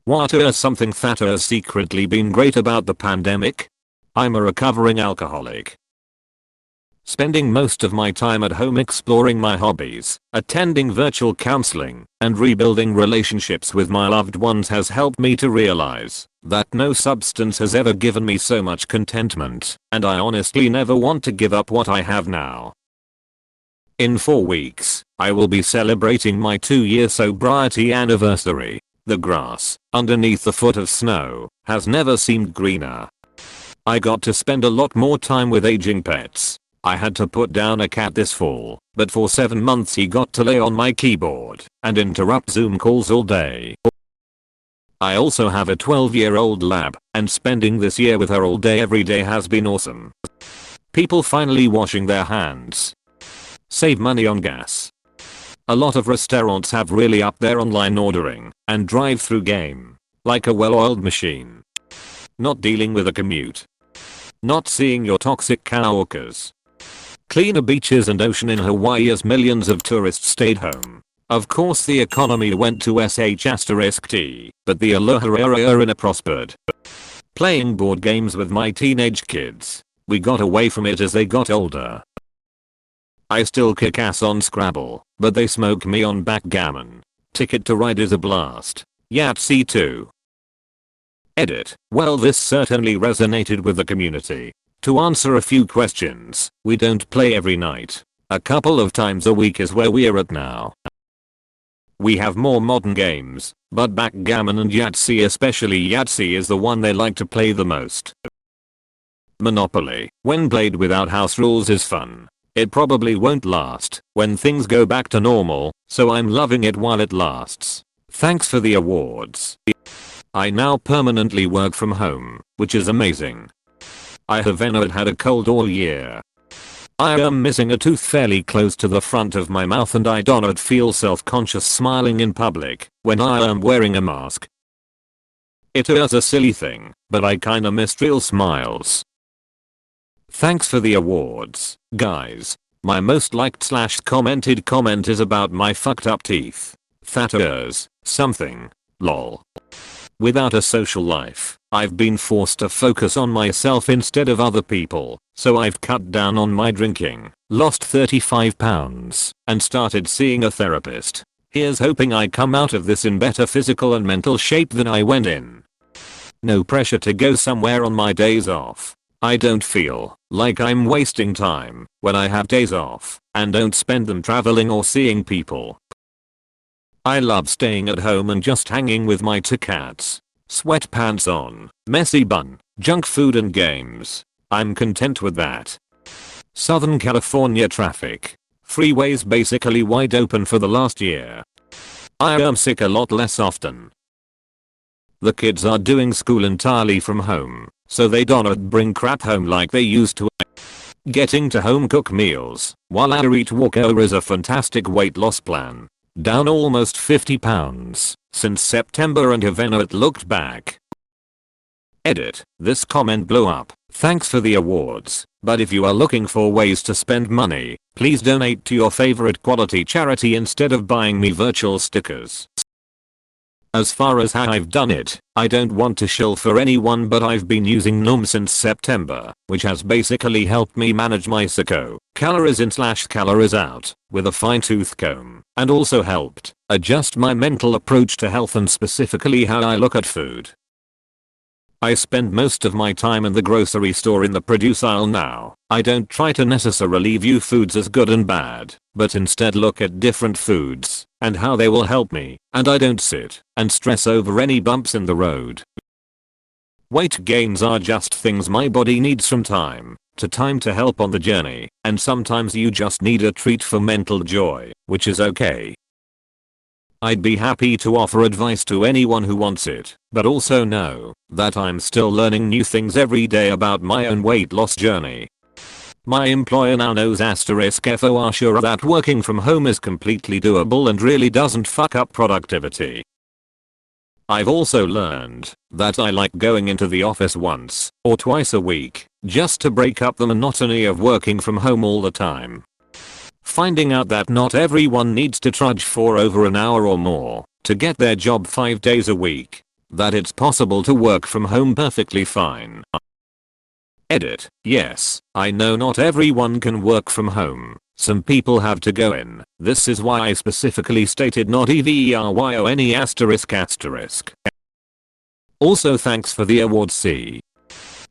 What has something that has secretly been great about the pandemic? I'm a recovering alcoholic. Spending most of my time at home exploring my hobbies, attending virtual counseling, and rebuilding relationships with my loved ones has helped me to realize that no substance has ever given me so much contentment, and I honestly never want to give up what I have now. In 4 weeks, I will be celebrating my 2-year sobriety anniversary. The grass, underneath the foot of snow, has never seemed greener. I got to spend a lot more time with aging pets. I had to put down a cat this fall, but for 7 months he got to lay on my keyboard and interrupt Zoom calls all day. I also have a 12-year-old lab, and spending this year with her all day every day has been awesome. People finally washing their hands. Save money on gas. A lot of restaurants have really upped their online ordering and drive-through game, like a well-oiled machine. Not dealing with a commute. Not seeing your toxic coworkers. Cleaner beaches and ocean in Hawaii as millions of tourists stayed home. Of course the economy went to sh*t, but the aloha era prospered. Playing board games with my teenage kids. We got away from it as they got older. I still kick ass on Scrabble, but they smoke me on backgammon. Ticket to Ride is a blast. Yahtzee too. Edit. Well, this certainly resonated with the community. To answer a few questions, we don't play every night. A couple of times a week is where we're at now. We have more modern games, but backgammon and Yahtzee, especially Yahtzee, is the one they like to play the most. Monopoly, when played without house rules, is fun. It probably won't last when things go back to normal, so I'm loving it while it lasts. Thanks for the awards. I now permanently work from home, which is amazing. I have not had a cold all year. I am missing a tooth fairly close to the front of my mouth, and I do not feel self-conscious smiling in public when I am wearing a mask. It is a silly thing, but I kinda miss real smiles. Thanks for the awards, guys. My most liked / commented comment is about my fucked up teeth. That is something. Lol. Without a social life, I've been forced to focus on myself instead of other people, so I've cut down on my drinking, lost 35 pounds, and started seeing a therapist. Here's hoping I come out of this in better physical and mental shape than I went in. No pressure to go somewhere on my days off. I don't feel like I'm wasting time when I have days off and don't spend them traveling or seeing people. I love staying at home and just hanging with my 2 cats. Sweatpants on, messy bun, junk food and games. I'm content with that. Southern California traffic. Freeways basically wide open for the last year. I am sick a lot less often. The kids are doing school entirely from home, so they don't bring crap home like they used to. Getting to home cook meals while I eat walkover is a fantastic weight loss plan. Down almost 50 pounds since September and have not looked back. Edit. This comment blew up. Thanks for the awards, but if you are looking for ways to spend money, please donate to your favorite quality charity instead of buying me virtual stickers. As far as how I've done it, I don't want to shill for anyone, but I've been using Noom since September, which has basically helped me manage my sicko calories in / calories out with a fine-tooth comb, and also helped adjust my mental approach to health and specifically how I look at food. I spend most of my time in the grocery store in the produce aisle now. I don't try to necessarily view foods as good and bad, but instead look at different foods and how they will help me, and I don't sit and stress over any bumps in the road. Weight gains are just things my body needs from time to time to help on the journey, and sometimes you just need a treat for mental joy, which is okay. I'd be happy to offer advice to anyone who wants it, but also know that I'm still learning new things every day about my own weight loss journey. My employer now knows for sure that working from home is completely doable and really doesn't fuck up productivity. I've also learned that I like going into the office once or twice a week just to break up the monotony of working from home all the time. Finding out that not everyone needs to trudge for over an hour or more to get their job 5 days a week that it's possible to work from home perfectly fine. Edit. Yes, I know not everyone can work from home. Some people have to go in. This is why I specifically stated not EVERYONE***. Also thanks for the award C.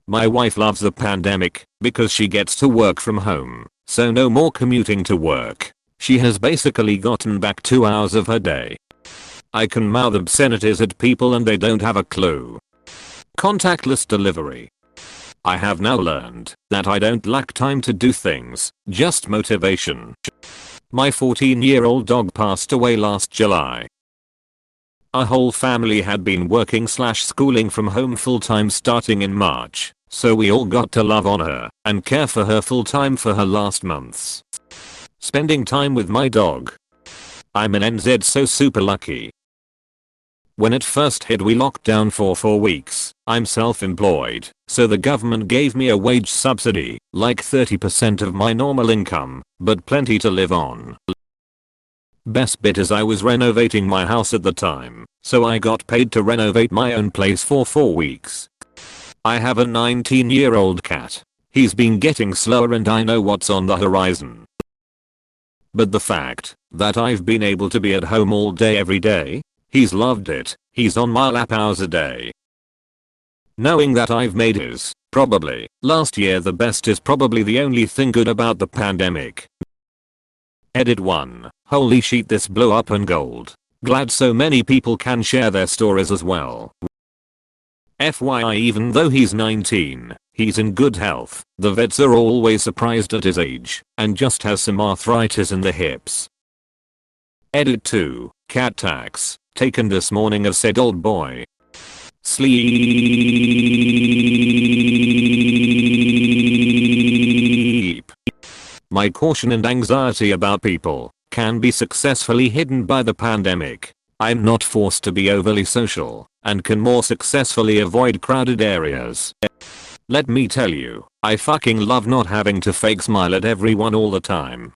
My wife loves the pandemic because she gets to work from home, so no more commuting to work. She has basically gotten back 2 hours of her day. I can mouth obscenities at people and they don't have a clue. Contactless delivery. I have now learned that I don't lack time to do things, just motivation. My 14-year-old dog passed away last July. Our whole family had been working/schooling from home full-time starting in March, so we all got to love on her and care for her full-time for her last months. Spending time with my dog. I'm an NZ, so super lucky. When it first hit, we locked down for 4 weeks. I'm self-employed, so the government gave me a wage subsidy, like 30% of my normal income, but plenty to live on. Best bit is I was renovating my house at the time, so I got paid to renovate my own place for 4 weeks. I have a 19-year-old cat. He's been getting slower and I know what's on the horizon. But the fact that I've been able to be at home all day every day, he's loved it. He's on my lap hours a day. Knowing that I've made his, probably, last year the best is probably the only thing good about the pandemic. Edit 1. Holy shit, this blew up and gold. Glad so many people can share their stories as well. FYI, even though he's 19, he's in good health. The vets are always surprised at his age and just has some arthritis in the hips. Edit 2. Cat tax. Taken this morning of said old boy. Sleep. My caution and anxiety about people can be successfully hidden by the pandemic. I'm not forced to be overly social and can more successfully avoid crowded areas. Let me tell you, I fucking love not having to fake smile at everyone all the time.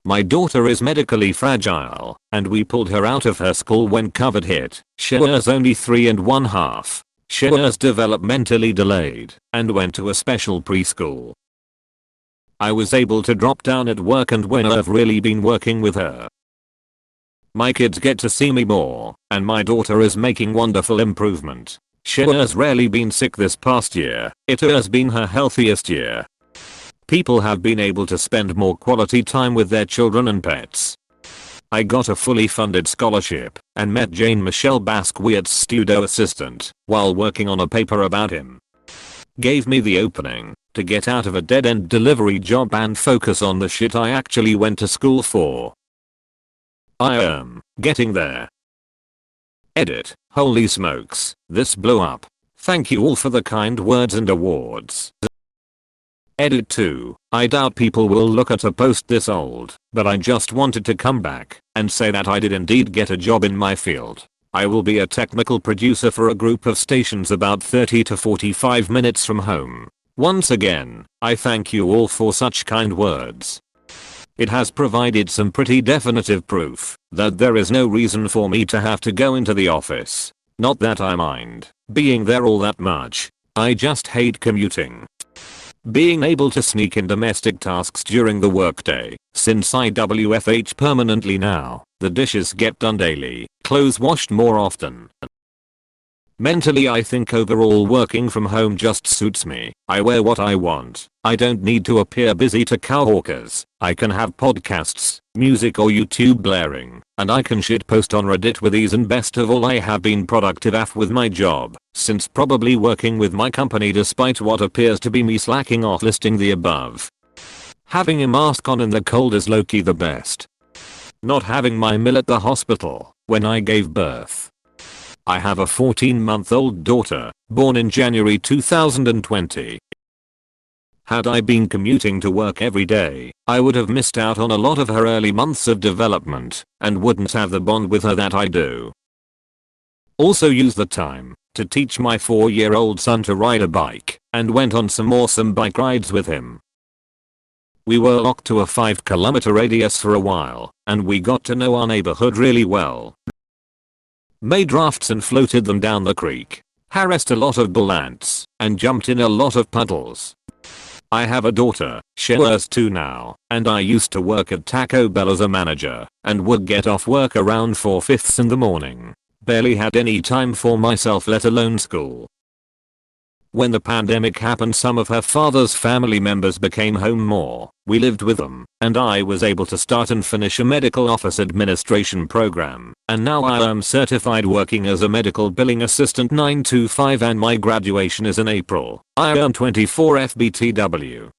My daughter is medically fragile, and we pulled her out of her school when COVID hit. She's only 3.5. She's developmentally delayed and went to a special preschool. I was able to drop down at work and when I've really been working with her. My kids get to see me more, and my daughter is making wonderful improvement. She has rarely been sick this past year. It has been her healthiest year. People have been able to spend more quality time with their children and pets. I got a fully funded scholarship and met Jane Michelle Basquiat's studio assistant while working on a paper about him. Gave me the opening to get out of a dead-end delivery job and focus on the shit I actually went to school for. I am getting there. Edit. Holy smokes, this blew up. Thank you all for the kind words and awards. Edit 2. I doubt people will look at a post this old, but I just wanted to come back and say that I did indeed get a job in my field. I will be a technical producer for a group of stations about 30 to 45 minutes from home. Once again, I thank you all for such kind words. It has provided some pretty definitive proof that there is no reason for me to have to go into the office. Not that I mind being there all that much. I just hate commuting. Being able to sneak in domestic tasks during the workday, since I WFH permanently now, the dishes get done daily, clothes washed more often. Mentally, I think overall working from home just suits me. I wear what I want. I don't need to appear busy to cowhawkers. I can have podcasts, music or YouTube blaring, and I can shitpost on Reddit with ease, and best of all, I have been productive AF with my job, since probably working with my company despite what appears to be me slacking off listing the above. Having a mask on in the cold is low-key the best. Not having my meal at the hospital when I gave birth. I have a 14-month-old daughter, born in January 2020. Had I been commuting to work every day, I would have missed out on a lot of her early months of development and wouldn't have the bond with her that I do. Also use the time to teach my 4-year-old son to ride a bike and went on some awesome bike rides with him. We were locked to a 5-kilometer radius for a while and we got to know our neighborhood really well. made rafts and floated them down the creek, harassed a lot of bull ants, and jumped in a lot of puddles. I have a daughter, she's 2 now, and I used to work at Taco Bell as a manager, and would get off work around 4:50 in the morning. Barely had any time for myself, let alone school. When the pandemic happened, some of her father's family members became home more. We lived with them, and I was able to start and finish a medical office administration program, and now I am certified working as a medical billing assistant 925 and my graduation is in April. I earn 24 FBTW.